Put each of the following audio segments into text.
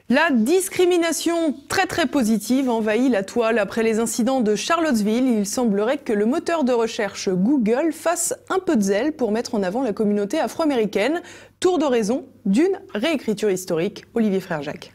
La discrimination très positive envahit la toile après les incidents de Charlottesville. Il semblerait que le moteur de recherche Google fasse un peu de zèle pour mettre en avant la communauté afro-américaine. Tour de raison d'une réécriture historique. Olivier Frère-Jacques.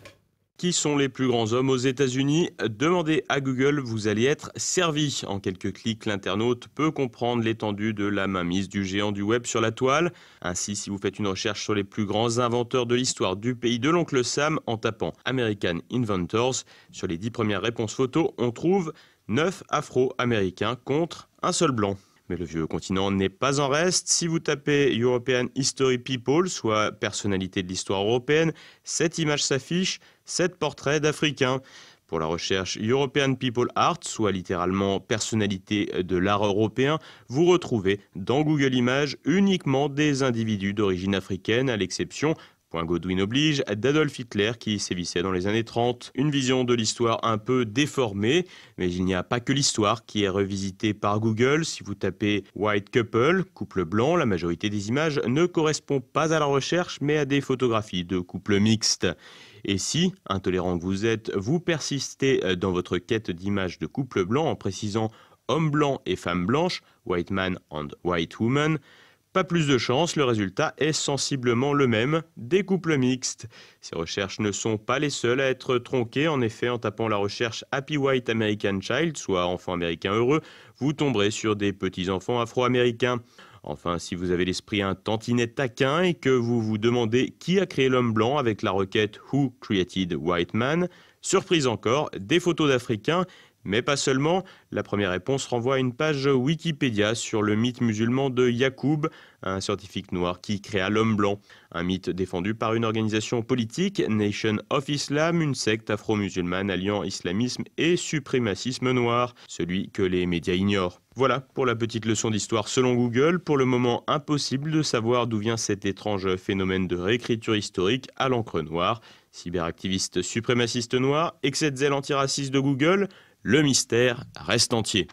Qui sont les plus grands hommes aux États-Unis? Demandez à Google, vous allez être servi. En quelques clics, l'internaute peut comprendre l'étendue de la mainmise du géant du web sur la toile. Ainsi, si vous faites une recherche sur les plus grands inventeurs de l'histoire du pays de l'oncle Sam en tapant American Inventors, sur les 10 premières réponses photos, on trouve 9 afro-américains contre un seul blanc. Mais le vieux continent n'est pas en reste. Si vous tapez European History People, soit personnalité de l'histoire européenne, 7 images s'affichent, 7 portraits d'Africains. Pour la recherche European People Art, soit littéralement personnalité de l'art européen, vous retrouvez dans Google Images uniquement des individus d'origine africaine, à l'exception, point Godwin oblige, d'Adolf Hitler qui sévissait dans les années 30. Une vision de l'histoire un peu déformée, mais il n'y a pas que l'histoire qui est revisitée par Google. Si vous tapez White Couple, couple blanc, la majorité des images ne correspond pas à la recherche, mais à des photographies de couples mixtes. Et si, intolérant que vous êtes, vous persistez dans votre quête d'images de couples blancs en précisant homme blanc et femme blanche, white man and white woman, pas plus de chance, le résultat est sensiblement le même, des couples mixtes. Ces recherches ne sont pas les seules à être tronquées. En effet, en tapant la recherche Happy White American Child, soit enfant américain heureux, vous tomberez sur des petits-enfants afro-américains. Enfin, si vous avez l'esprit un tantinet taquin et que vous vous demandez qui a créé l'homme blanc avec la requête Who created white man, surprise encore, des photos d'Africains. Mais pas seulement, la première réponse renvoie à une page Wikipédia sur le mythe musulman de Yacoub, un scientifique noir qui créa l'homme blanc. Un mythe défendu par une organisation politique, Nation of Islam, une secte afro-musulmane alliant islamisme et suprémacisme noir, celui que les médias ignorent. Voilà pour la petite leçon d'histoire selon Google. Pour le moment, impossible de savoir d'où vient cet étrange phénomène de réécriture historique à l'encre noire. Cyberactiviste suprémaciste noir, excès de zèle antiraciste de Google, le mystère reste entier.